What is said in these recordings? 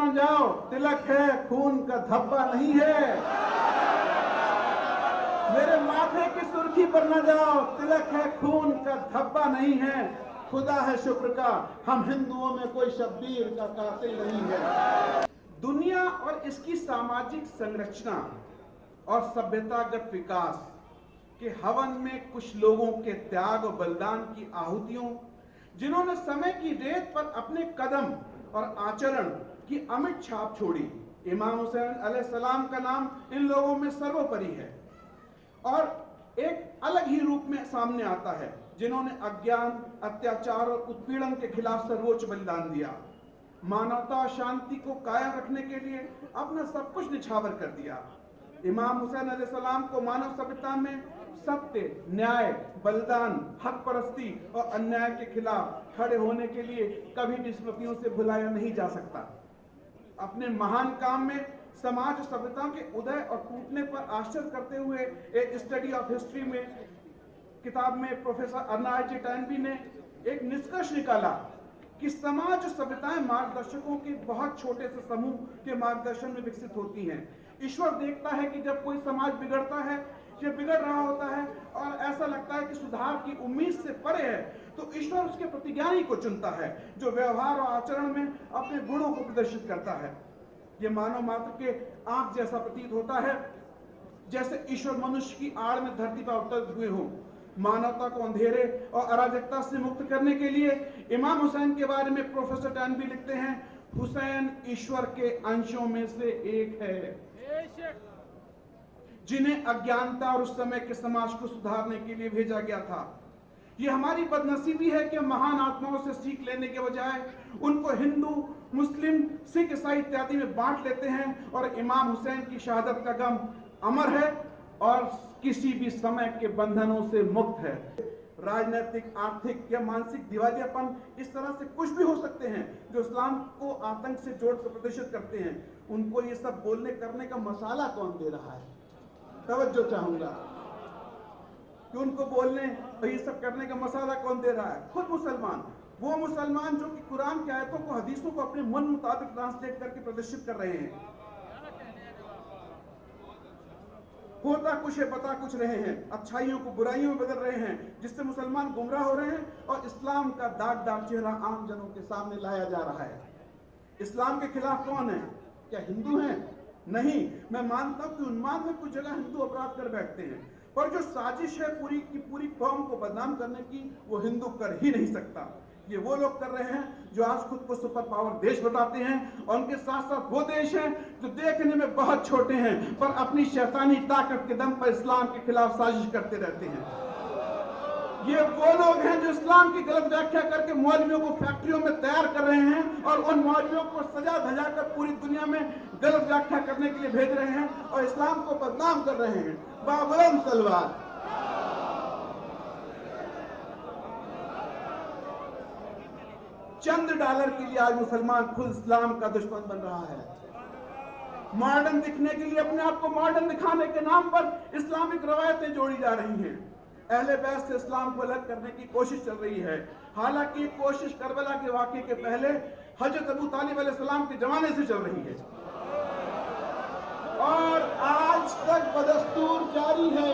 न जाओ, तिलक है खून का धब्बा नहीं है। मेरे माथे की सुर्खी पर न जाओ, तिलक है खून का धब्बा नहीं है। खुदा है शुक्र का, हम हिंदुओं में कोई शब्बीर का कातिल नहीं है। दुनिया और इसकी सामाजिक संरचना और सभ्यतागत विकास के हवन में कुछ लोगों के त्याग और बलिदान की आहुतियों, जिन्होंने समय की रेत पर अपने कदम और आचरण की अमिट छाप छोड़ी। इमाम हुसैन अलैहिस्सलाम का नाम इन लोगों में सर्वोपरि है और एक अलग ही रूप में सामने आता है, जिन्होंने अज्ञान, अत्याचार और उत्पीड़न के खिलाफ सर्वोच्च बलिदान दिया। मानवता और शांति को कायम रखने के लिए अपना सब कुछ निछावर कर दिया। इमाम हुसैन अलैहिस्सलाम को मानव सभ्यता में सत्य, न्याय, बलिदान, हक परस्ती और अन्याय के खिलाफ खड़े होने के लिए कभी भी स्मृतियों से भुलाया नहीं जा सकता। अपने महान काम में समाज और सभ्यताओं के उदय और टूटने पर आश्चर्य करते हुए एक स्टडी ऑफ हिस्ट्री में किताब में प्रोफेसर अर्नाल्ड जी टैनबी ने एक निष्कर्ष निकाला कि समाज और सभ्यताएं मार्गदर्शकों के बहुत छोटे से समूह के मार्गदर्शन में विकसित होती हैं। ईश्वर देखता है कि जब कोई समाज बिगड़ता है या बिगड़ रहा होता है और ऐसा लगता है कि सुधार की उम्मीद से परे है, तो ईश्वर उसके प्रतिज्ञानी को चुनता है जो व्यवहार और आचरण में अपने गुणों को प्रदर्शित करता है। ये मानव मात्र के आंख जैसा प्रतीत होता है, जैसे ईश्वर मनुष्य की आड़ में धरती पर अवतरित हुए हों। मानवता को अंधेरे और अराजकता से मुक्त करने के लिए इमाम हुसैन के बारे में प्रोफेसर टैनबी लिखते हैं, हुसैन ईश्वर के अंशों में से एक है, जिन्हें अज्ञानता और उस समय के समाज को सुधारने के लिए भेजा गया था। ये हमारी बदनसीबी है कि महान आत्माओं से सीख लेने के बजाय उनको हिंदू, मुस्लिम, सिख, ईसाई इत्यादि में बांट लेते हैं और इमाम हुसैन की शहादत का गम अमर है और किसी भी समय के बंधनों से मुक्त है। राजनीतिक, आर्थिक या मानसिक दिवालियापन इस तरह से कुछ भी हो सकते हैं जो इस्लाम को आतंक से जोड़कर प्रदर्शित करते हैं। उनको ये सब बोलने करने का मसाला कौन दे रहा है? तवज्जो चाहूंगा कि उनको बोलने और ये सब करने का मसाला कौन दे रहा है? खुद मुसलमान, वो मुसलमान जो कि कुरान की आयतों को, हदीसों को अपने मन मुताबिक ट्रांसलेट करके प्रदर्शित कर रहे हैं। होता कुछ है, बता कुछ रहे हैं, अच्छाइयों को बुराइयों में बदल रहे हैं, जिससे मुसलमान गुमराह हो रहे हैं और इस्लाम का दागदार चेहरा आम जनों के सामने लाया जा रहा है। इस्लाम के खिलाफ कौन है? क्या हिंदू हैं? नहीं। मैं मानता हूं कि उन्माद में कुछ जगह हिंदू अपराध कर बैठते हैं, पर जो साजिश है पूरी की पूरी कौम को बदनाम करने की, वो हिंदू कर ही नहीं सकता। ये वो लोग कर रहे हैं जो आज खुद को सुपर पावर देश बताते हैं और उनके साथ साथ वो देश हैं जो देखने में बहुत छोटे हैं पर अपनी शैतानी ताकत के दम पर इस्लाम के खिलाफ साजिश करते रहते हैं। ये वो लोग हैं जो इस्लाम की गलत व्याख्या करके मौलवियों को फैक्ट्रियों में तैयार कर रहे हैं और उन मौलवियों को सजा धजा कर पूरी दुनिया में गलत व्याख्या करने के लिए भेज रहे हैं और इस्लाम को बदनाम कर रहे हैं। बाबुलंद तलवार। चंद डॉलर के लिए आज मुसलमान खुद इस्लाम का दुश्मन बन रहा है। मॉडर्न दिखने के लिए, अपने आप को मॉडर्न दिखाने के नाम पर इस्लामिक रवायतें जोड़ी जा रही हैं। अहले बैत से इस्लाम को अलग करने की कोशिश चल रही है। हालांकि कोशिश करबला के वाक़े के पहले हजरत अबू तालिब अलैहिस्सलाम के जमाने से चल रही है और आज तक बदस्तूर जारी है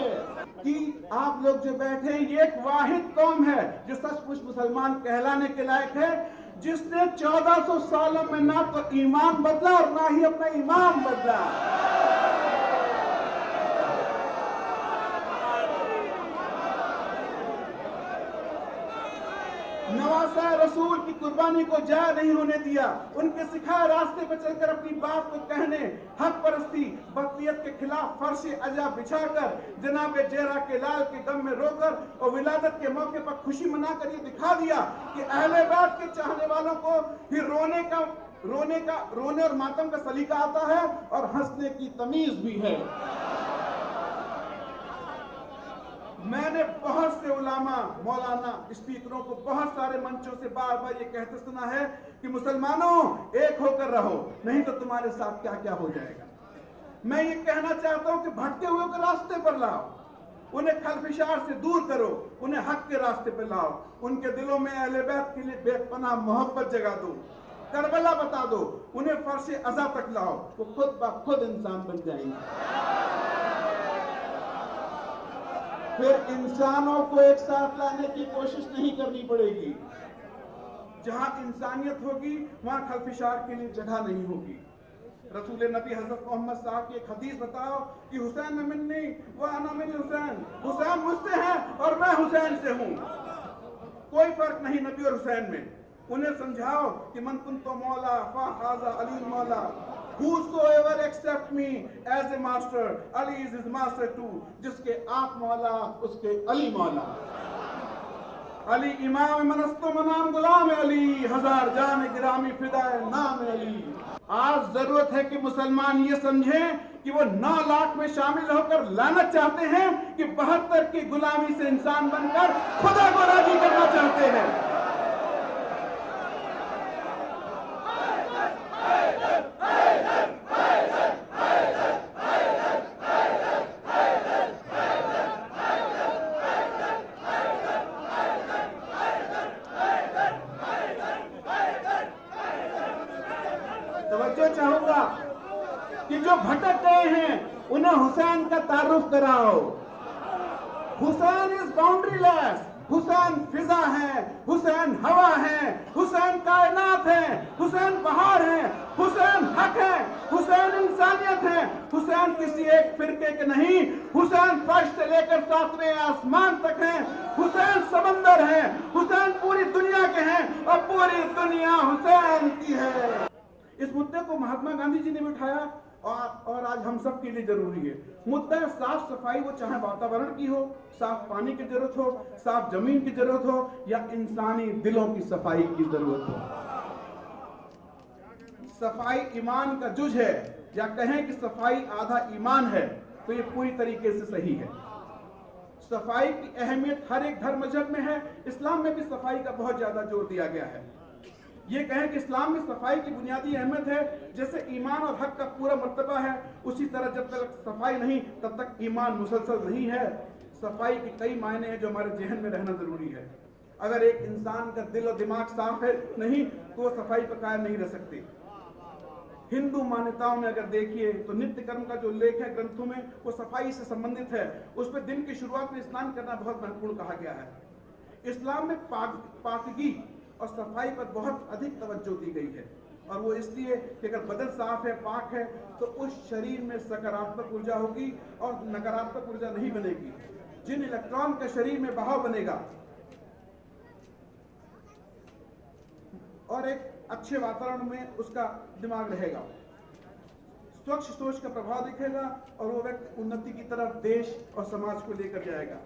कि आप लोग जो बैठे हैं, ये एक वाहिद कौम है जो सचमुच मुसलमान कहलाने के लायक है, जिसने 1400 सालों में ना तो ईमान बदला और ना ही अपना इमाम बदला। नवासा रसूल की कुर्बानी को जाया नहीं होने दिया। उनके सिखाए रास्ते पर चलकर अपनी बात को कहने, हक परस्ती, बदलियत के खिलाफ फर्श अजा बिछाकर, जनाब जेरा के लाल के गम में रोकर और विलादत के मौके पर खुशी मनाकर ये दिखा दिया कि अहले बैत के चाहने वालों को ही रोने और मातम का सलीका आता है और हंसने की तमीज भी है। मैंने बहुत से उलामा, मौलाना, स्पीकरों को बहुत सारे मंचों से बार बार ये कहते सुना है कि मुसलमानों एक होकर रहो, नहीं तो तुम्हारे साथ क्या क्या हो जाएगा। मैं ये कहना चाहता हूं कि भटके हुए को रास्ते पर लाओ, उन्हें खलफिशार से दूर करो, उन्हें हक के रास्ते पर लाओ, उनके दिलों में अहले बैत के लिए बेपनाह मोहब्बत जगा दो करबला बता दो, उन्हें फर्श अज़ा तक लाओ, वो खुद ब खुद इंसान बन जाएंगे। फिर इंसानों को एक साथ लाने की कोशिश नहीं करनी पड़ेगी। जहां इंसानियत होगी वहां खलफिशार के लिए जगह नहीं होगी। रसूल नबी हजरत मोहम्मद साहब की एक हदीस बताओ कि हुसैन मिन्नी व अना मिन हुसैन, हुसैन मुझसे है और मैं हुसैन से हूं, कोई फर्क नहीं नबी और हुसैन में। उन्हें समझाओ कि मन कुंतो मौला फ़हाज़ा अली मौला, whosoever accept me as a master, Ali is his master too। जिसके आप मौला उसके अली मौला। अली इमाम मनस्तो मनाम गुलाम अली, हजार जान गिरामी फिदाए नाम अली। आज जरूरत है कि मुसलमान ये समझें कि वो 9 लाख में शामिल होकर लानत चाहते हैं कि 72 की गुलामी से इंसान बनकर खुदा को राजी करना चाहते हैं। तवज्जो चाहूंगा कि जो भटक गए हैं उन्हें हुसैन का तारुफ कराओ। हुसैन इज बाउंड्रीलेस, हुसैन फिजा है, हुसैन हवा है, हुसैन कायनात है, हुसैन बहार है, हुसैन हक है, हुसैन इंसानियत है। हुसैन किसी एक फिरके के नहीं, हुसैन फर्श से लेकर 7वें आसमान तक है। हुसैन समंदर है, हुसैन पूरी दुनिया के हैं और पूरी दुनिया हुसैन की है। इस मुद्दे को महात्मा गांधी जी ने भी उठाया और आज हम सब के लिए जरूरी है। मुद्दा है साफ सफाई, वो चाहे वातावरण की हो, साफ पानी की जरूरत हो, साफ जमीन की जरूरत हो या इंसानी दिलों की सफाई की जरूरत हो। सफाई ईमान का जुज है, या कहें कि सफाई आधा ईमान है, तो ये पूरी तरीके से सही है। सफाई की अहमियत हर एक धर्म मजहब में है। इस्लाम में भी सफाई का बहुत ज्यादा जोर दिया गया है। ये कहें कि इस्लाम में सफाई की बुनियादी अहमियत है, जैसे ईमान और हक का पूरा मर्तबा है, उसी तरह जब तक सफाई नहीं तब तक ईमान मुसलसल नहीं है। सफाई के कई मायने हैं जो हमारे जहन में रहना जरूरी है। अगर एक इंसान का दिल और दिमाग साफ है नहीं तो वो सफाई पर कायम नहीं रह सकते। हिंदू मान्यताओं में अगर देखिए तो नित्य कर्म का जो उल्लेख है ग्रंथों में वो सफाई से संबंधित है। उस पर दिन की शुरुआत में स्नान करना बहुत महत्वपूर्ण कहा गया है। इस्लाम में पाकगी और सफाई पर बहुत अधिक तवज्जो दी गई है, और वो इसलिए कि अगर बदन साफ है, पाक है, तो उस शरीर में सकारात्मक ऊर्जा होगी और नकारात्मक ऊर्जा नहीं बनेगी। जिन इलेक्ट्रॉन का शरीर में बहाव बनेगा और एक अच्छे वातावरण में उसका दिमाग रहेगा, स्वच्छ सोच का प्रभाव दिखेगा और वो व्यक्ति उन्नति की तरफ देश और समाज को लेकर जाएगा।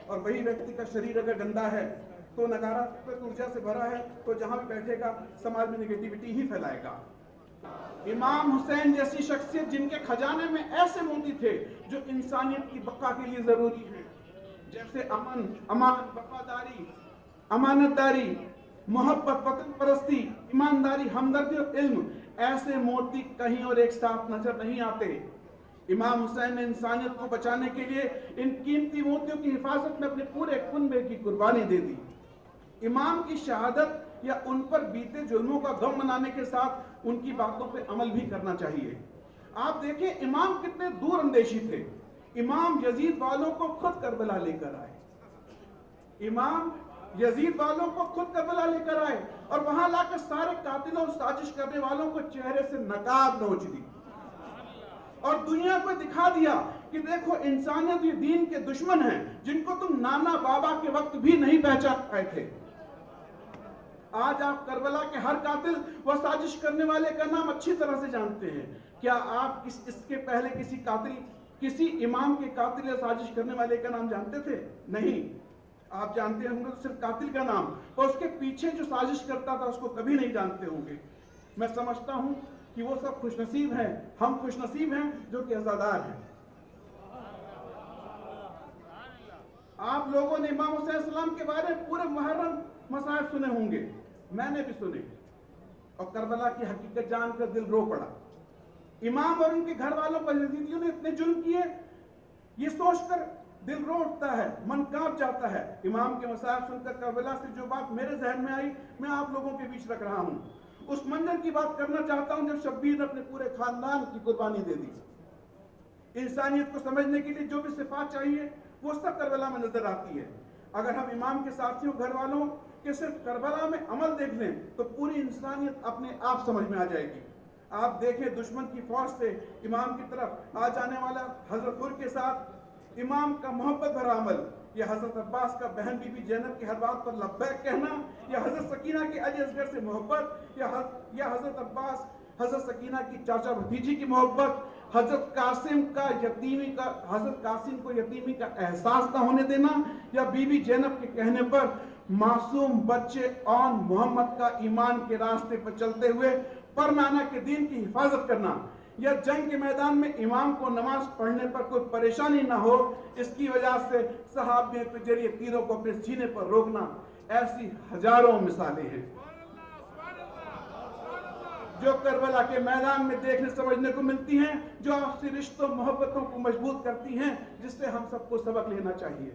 और वही व्यक्ति का शरीर अगर गंदा है तो नकारात्मक ऊर्जा से भरा है, तो जहां भी बैठेगा समाज में नेगेटिविटी ही फैलाएगा। इमाम हुसैन जैसी शख्सियत जिनके खजाने में ऐसे मोती थे जो इंसानियत की बका के लिए जरूरी है, जैसे अमन, अमानत, वफादारी, अमानतदारी, मोहब्बत, वतन परस्ती, ईमानदारी, हमदर्दी और इल्म, ऐसे मोती कहीं और एक साथ नजर नहीं आते। इमाम हुसैन ने इंसानियत को बचाने के लिए इन कीमती मोतियों की हिफाजत में अपने पूरे कुनबे की कुर्बानी दे दी। इमाम की शहादत या उन पर बीते जुल्मों का गम मनाने के साथ उनकी बातों पे अमल भी करना चाहिए। आप देखें इमाम कितने दूर अंदेशी थे। इमाम यजीद वालों को खुद करबला लेकर आए। इमाम यजीद वालों को खुद करबला लेकर आए और वहां लाकर सारे कातिलों और साजिश करने वालों को चेहरे से नकाब नोच दी और दुनिया को दिखा दिया कि देखो इंसानियत ये दीन के दुश्मन हैं, जिनको तुम नाना बाबा के वक्त भी नहीं पहचान पाए थे। आज आप करबला के हर कातिल व साजिश करने वाले का नाम अच्छी तरह से जानते हैं। क्या आप इसके पहले किसी इमाम के कातिल या साजिश करने वाले का नाम जानते थे? नहीं। आप जानते होंगे तो सिर्फ कातिल का नाम, और उसके पीछे जो साजिश करता था उसको कभी नहीं जानते होंगे। मैं समझता हूं कि वो सब खुशनसीब हैं, हम खुशनसीब हैं जो कि अज़ादार हैं। आप लोगों ने इमाम हुसैन सलाम के बारे में पूरे मुहर्रम मसाइब सुने होंगे, मैंने भी सुने, और करबला की हकीकत जानकर दिल रो पड़ा। इमाम और उनके घर वालों पर यजीदियों ने इतने जुल्म किए, ये सोचकर दिल रो उठता है, मन कांप जाता है। इमाम के मसाइब सुनकर करबला से जो बात मेरे जहन में आई मैं आप लोगों के बीच रख रहा हूं। उस मंजर की बात करना चाहता हूं जब शब्बीर ने अपने पूरे खानदान की कुर्बानी दे दी। इंसानियत को समझने के लिए जो भी सिफात चाहिए वो सब करबला में नजर आती है। अगर हम इमाम के साथियों, घर वालों के सिर्फ करबला में अमल देख लें तो पूरी इंसानियत अपने आप समझ में आ जाएगी। आप देखें, दुश्मन की फौज से इमाम की तरफ आ जाने वाला हजरत हुर के साथ इमाम का मोहब्बत भरा अमल, या हजरत अब्बास का बहन बीबी जैनब की हर बात पर लब्बैक कहना, या हजरत सकीना की अली असगर से मोहब्बत, या हजरत अब्बास हजरत सकीना की चाचा भतीजी की मोहब्बत, हजरत कासिम को यतीमी का एहसास न होने देना, या बीबी जैनब के कहने पर मासूम बच्चे और मोहम्मद का ईमान के रास्ते पर चलते हुए परमाना के दीन की हिफाजत करना, या जंग के मैदान में इमाम को नमाज पढ़ने पर कोई परेशानी ना हो इसकी वजह से सहाबियों के जरिए तीरों को अपने सीने पर रोकना, ऐसी हजारों मिसालें हैं जो करबला के मैदान में देखने समझने को मिलती हैं, जो आपसी रिश्तों मोहब्बतों को मजबूत करती हैं, जिससे हम सबको सबक लेना चाहिए।